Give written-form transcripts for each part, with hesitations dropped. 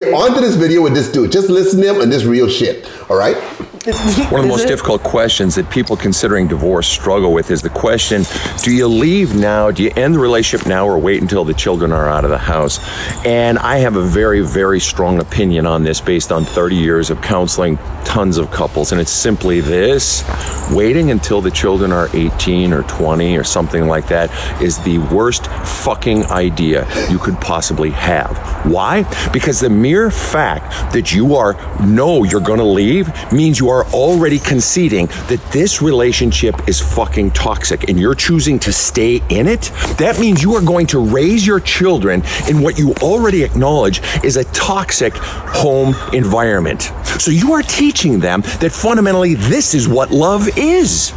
On to this video with this dude. Just listen to him and this real shit. All right? One of the most difficult questions that people considering divorce struggle with is the question, do you leave now, do you end the relationship now, or wait until the children are out of the house? And I have a very, very strong opinion on this based on 30 years of counseling tons of couples, and it's simply this: waiting until the children are 18 or 20 or something like that is the worst fucking idea you could possibly have. Why? Because the mere fact that you're gonna leave means you are already conceding that this relationship is fucking toxic and you're choosing to stay in it. That means you are going to raise your children in what you already acknowledge is a toxic home environment. So you are teaching them that fundamentally this is what love is.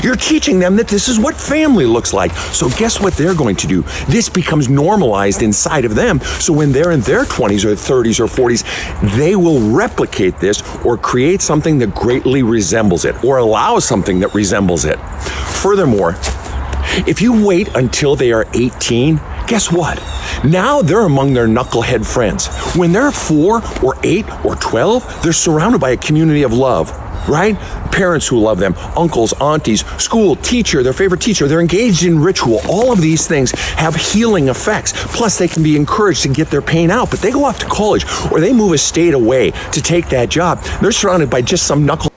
You're teaching them that this is what family looks like. So guess what they're going to do? This becomes normalized inside of them. So when they're in their 20s or 30s or 40s, they will replicate this or create something that greatly resembles it or allow something that resembles it. Furthermore, if you wait until they are 18, guess what? Now they're among their knucklehead friends. When they're 4 or 8 or 12, they're surrounded by a community of love. Right? Parents who love them, uncles, aunties, school, teacher, their favorite teacher. They're engaged in ritual. All of these things have healing effects. Plus, they can be encouraged to get their pain out. But they go off to college or they move a state away to take that job. They're surrounded by just some knuckleheads.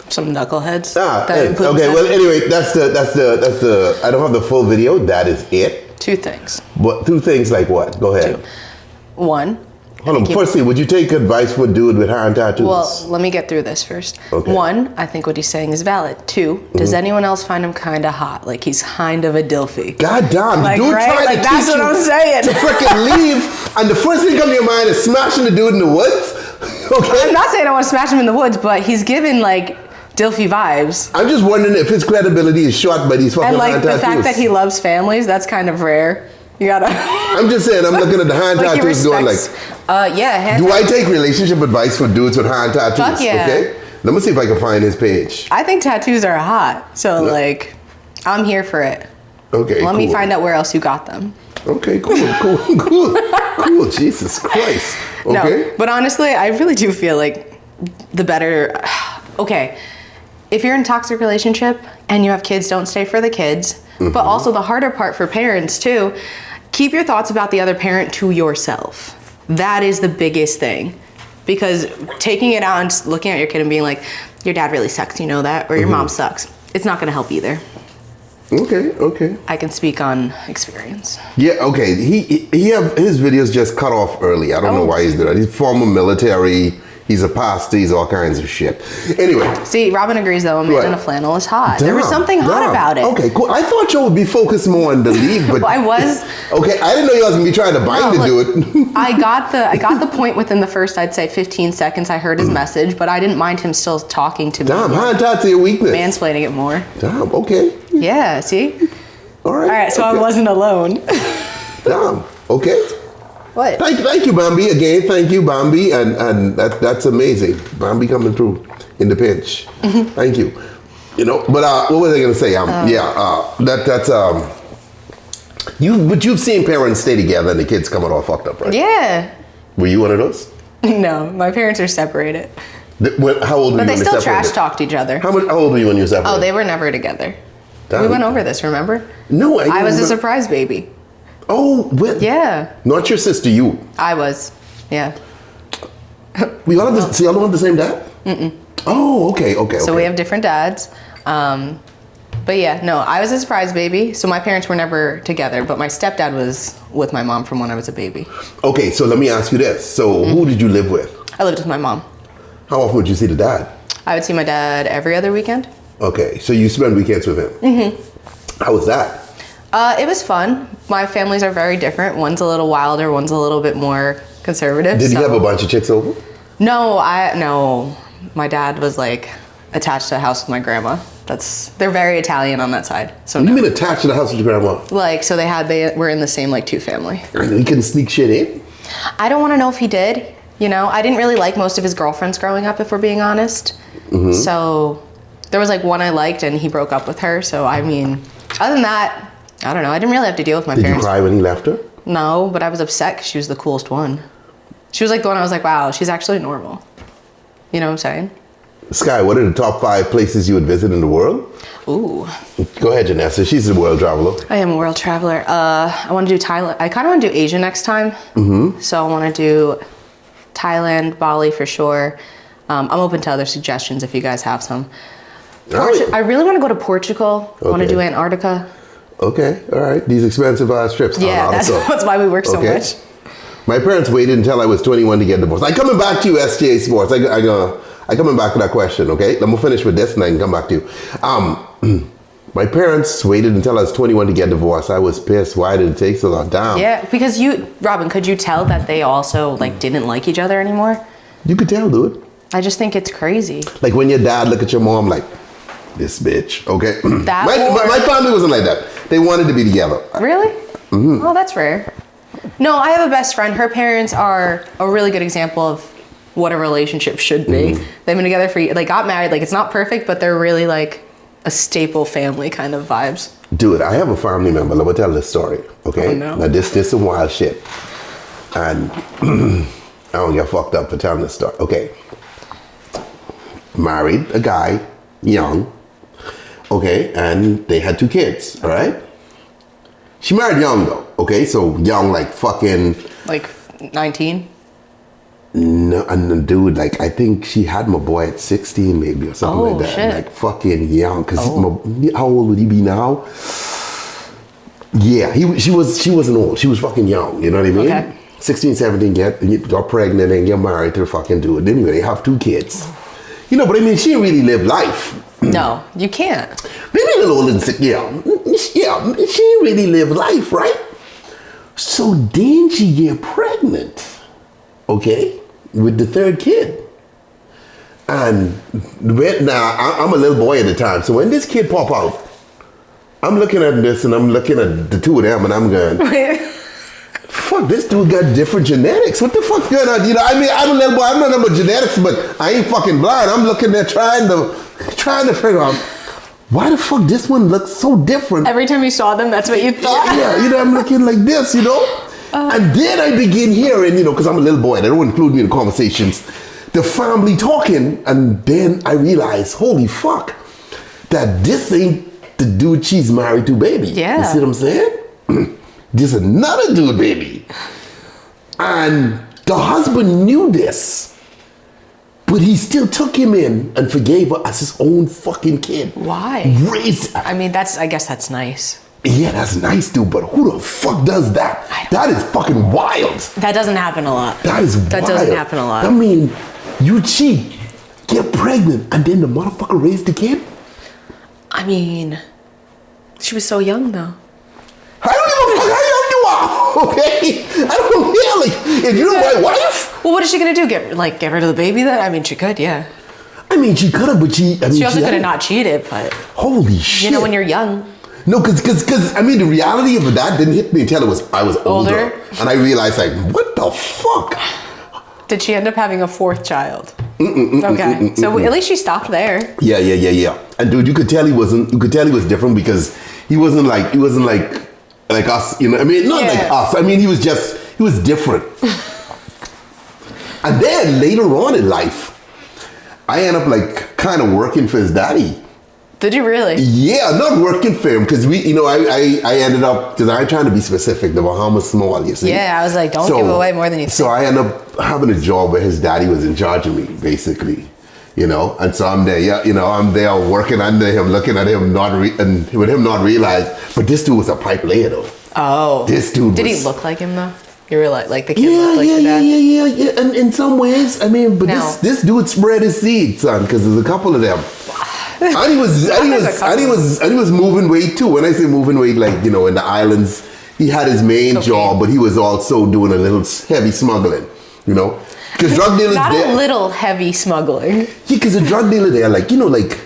Okay. Well, anyway, that's the. I don't have the full video. That is it. 2 things. What 2 things? Like what? Go ahead. 2. 1. Hold on. Firstly, would you take advice from a dude with hair and tattoos? Well, let me get through this first. Okay. 1, I think what he's saying is valid. 2, does anyone else find him kind of hot? Like he's kind of a dilfy. God damn, like, dude, right? trying to that's teach what I'm saying. To freaking leave, and the first thing come to your mind is smashing the dude in the woods. Okay. I'm not saying I want to smash him in the woods, but he's given like dilfy vibes. I'm just wondering if his credibility is shot by these fucking And like hand the tattoos. fact that he loves families, that's kind of rare. You gotta. I'm just saying, I'm looking at the hand like tattoos going like, yeah. do I take relationship advice for dudes with hand tattoos? Fuck yeah. Okay. Let me see if I can find his page. I think tattoos are hot, so like, I'm here for it. Okay. Let me find out where else you got them. Okay, cool. Jesus Christ. Okay. No, but honestly, I really do feel like the better. Okay, if you're in a toxic relationship and you have kids, don't stay for the kids. But also the harder part for parents too, keep your thoughts about the other parent to yourself. That is the biggest thing. Because taking it out and looking at your kid and being like, your dad really sucks, you know that? Or your mom sucks. It's not gonna help either. Okay. I can speak on experience. Yeah, okay. He have his videos just cut off early. I don't know why he's doing that. He's former military. He's a pastor. He's all kinds of shit. Anyway. See, Robin agrees though. A man in a flannel is hot. There was something hot about it. Okay, cool. I thought you would be focused more on the league, but well, I was. Okay, I didn't know you was gonna be trying to bind to do it. I got the point within the first, I'd say 15 seconds. I heard his message, but I didn't mind him still talking to me. Damn, hand tattoos your weakness. Mansplaining it more. Damn. Okay. Yeah. See. All right. All right. So I wasn't alone. Damn. Okay. What? Thank you, Bambi. Again, thank you, Bambi, and that's amazing. Bambi coming through in the pinch. Thank you. You know, but what was I gonna say? You've seen parents stay together and the kids coming all fucked up, right? Yeah. Were you one of those? No, my parents are separated. How old were you? But they when still separated? trash talked each other. How old were you when you were separated? Oh, they were never together. Damn. We went over this, remember? No, I was a surprise baby. Oh, what? Yeah. Not your sister, you. I was. Yeah. We all have y'all don't have the same dad? Oh, okay. So we have different dads. But yeah, no, I was a surprise baby. So my parents were never together, but my stepdad was with my mom from when I was a baby. Okay, so let me ask you this. So who did you live with? I lived with my mom. How often would you see the dad? I would see my dad every other weekend. Okay, so you spend weekends with him? How was that? It was fun. My families are very different. One's a little wilder, one's a little bit more conservative. Did you have a bunch of chicks over? No, my dad was like attached to the house with my grandma. They're very Italian on that side. So You mean attached to the house with your grandma? Like, so they were in the same like 2 family. And he couldn't sneak shit in? I don't want to know if he did. You know, I didn't really like most of his girlfriends growing up, if we're being honest. So there was like one I liked and he broke up with her. So I mean, other than that, I don't know. I didn't really have to deal with my parents. Did you cry when he left her? No, but I was upset because she was the coolest one. She was like the one I was like, wow, she's actually normal. You know what I'm saying? Sky, what are the top 5 places you would visit in the world? Ooh. Go ahead, Janessa. She's a world traveler. I am a world traveler. I want to do Thailand. I kind of want to do Asia next time. So I want to do Thailand, Bali for sure. I'm open to other suggestions if you guys have some. I really want to go to Portugal. I want to do Antarctica. Okay, all right. These expensive trips. Yeah, that's why we work so much. My parents waited until I was 21 to get divorced. I'm coming back to you, SGA Sports. I'm coming back to that question, okay? I'm gonna finish with this and I can come back to you. My parents waited until I was 21 to get divorced. I was pissed. Why did it take so long? Damn. Yeah, because Robin, could you tell that they also like didn't like each other anymore? You could tell, dude. I just think it's crazy. Like when your dad look at your mom like, this bitch, okay? My family wasn't like that. They wanted to be together. Really? Mm-hmm. Oh, that's rare. No, I have a best friend. Her parents are a really good example of what a relationship should be. They've been together they got married. Like, it's not perfect, but they're really like a staple family kind of vibes. Dude, I have a family member. Let me tell this story, okay? Oh, no. Now, this is some wild shit. And I don't get fucked up for telling this story. Okay. Married a guy, young, okay, and they had 2 kids, all right? She married young, though, okay? So young, like fucking... Like 19? No, and dude, like, I think she had my boy at 16 maybe or something like that. Shit. Like, fucking young. Because how old would he be now? Yeah, she wasn't old. She was fucking young, you know what I mean? Okay. 16, 17, got pregnant and get married to a fucking dude. Anyway, they have 2 kids. You know, but I mean, she didn't really live life. No, you can't. Maybe a little older than 6, yeah, she didn't really live life, right? So then she get pregnant. Okay, with the 3rd kid. And now, I'm a little boy at the time, so when this kid pop out, I'm looking at this and I'm looking at the 2 of them and I'm going, fuck, this dude got different genetics. What the fuck's going on? You know, I mean, I'm a little boy, I'm not about genetics, but I ain't fucking blind. I'm looking there trying to figure out, why the fuck this one looks so different? Every time you saw them, that's what you thought? Yeah, you know, I'm looking like this, you know? And then I begin hearing, you know, because I'm a little boy, they don't include me in the conversations, the family talking, and then I realize, holy fuck, that this ain't the dude she's married to, baby. Yeah. You see what I'm saying? This is another dude, baby. And the husband knew this, but he still took him in and forgave her as his own fucking kid. Why? Raised. I mean, I guess that's nice. Yeah, that's nice, dude, but who the fuck does that? That is fucking wild. That doesn't happen a lot. That is wild. That doesn't happen a lot. I mean, you cheat, get pregnant, and then the motherfucker raised the kid? I mean, she was so young, though. I don't give a fuck how young you are, okay? I don't care, like, if you're my wife. Well, what is she gonna do? Get rid of the baby then? I mean, she could, yeah. I mean, she could have, but she also could have not cheated, but. Holy shit. You know, when you're young. No, because I mean, the reality of that didn't hit me until I was older. And I realized, like, what the fuck? Did she end up having a 4th child? Okay, so at least she stopped there. Yeah. And dude, you could tell he was different because he wasn't like us, you know. I mean, not like us. I mean, he was different. And then later on in life, I ended up like kind of working for his daddy. Did you really? Yeah, not working for him because I ended up, because I'm trying to be specific, the Bahamas small, you see. Yeah, I was like, don't give away more than you think. So I ended up having a job where his daddy was in charge of me, basically, you know. And so I'm there, I'm there working under him, looking at him, and with him not realize, but this dude was a pipe layer though. Oh. This dude Did he look like him though? You were like the kid looked like the dad? Yeah. And in some ways, I mean, but this dude spread his seed, son, because there's a couple of them. And he was moving weight too. When I say moving weight, like, you know, in the islands, he had his main job, but he was also doing a little heavy smuggling, you know, because drug dealers not a little heavy smuggling. Yeah, because a drug dealer there, like, you know, like,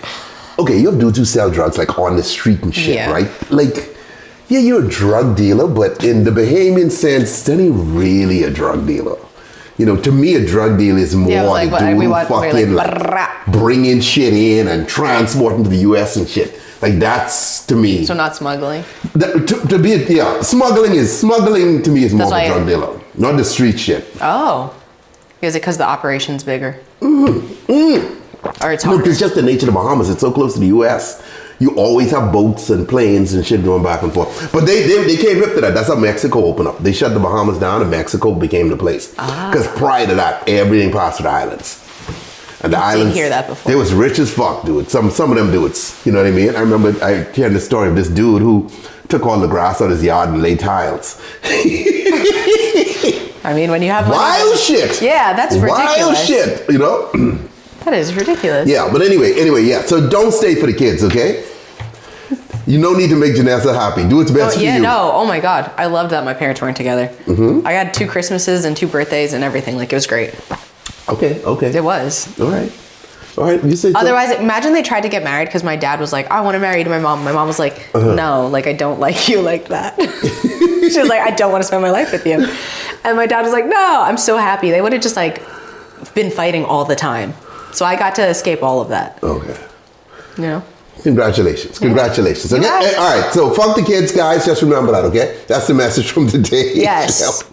okay, you have dudes who sell drugs like on the street and shit, right? Like, yeah, you're a drug dealer, but in the Bahamian sense, that ain't really a drug dealer. You know, to me, a drug deal is more like bringing shit in and transporting to the U.S. and shit. Like, that's, to me. So not smuggling? Smuggling to me is more of a drug dealer, not the street shit. Oh. Is it because the operation's bigger? Or it's Look, harder? it's just the nature of the Bahamas. It's so close to the U.S. You always have boats and planes and shit going back and forth. But they came hip to that. That's how Mexico opened up. They shut the Bahamas down and Mexico became the place. Because prior to that, everything passed through the islands. And the islands, hear that before. They was rich as fuck, dude. Some of them dudes, you know what I mean? I remember I hearing the story of this dude who took all the grass out of his yard and laid tiles. I mean, when you have Wild shit. Yeah, that's ridiculous. Wild shit, you know? That is ridiculous. Yeah, but anyway, yeah. So don't stay for the kids, okay? You no need to make Janessa happy. Do what's best for you. Oh my God. I loved that my parents weren't together. I had 2 Christmases and 2 birthdays and everything. Like, it was great. Okay. It was. All right. You say so. Otherwise, imagine they tried to get married because my dad was like, I want to marry to my mom. My mom was like, no, like, I don't like you like that. She was like, I don't want to spend my life with you. And my dad was like, no, I'm so happy. They would have just like been fighting all the time. So I got to escape all of that. Okay. You know? Congratulations. Okay? Yes. All right. So fuck the kids, guys. Just remember that, okay? That's the message from today. Yes.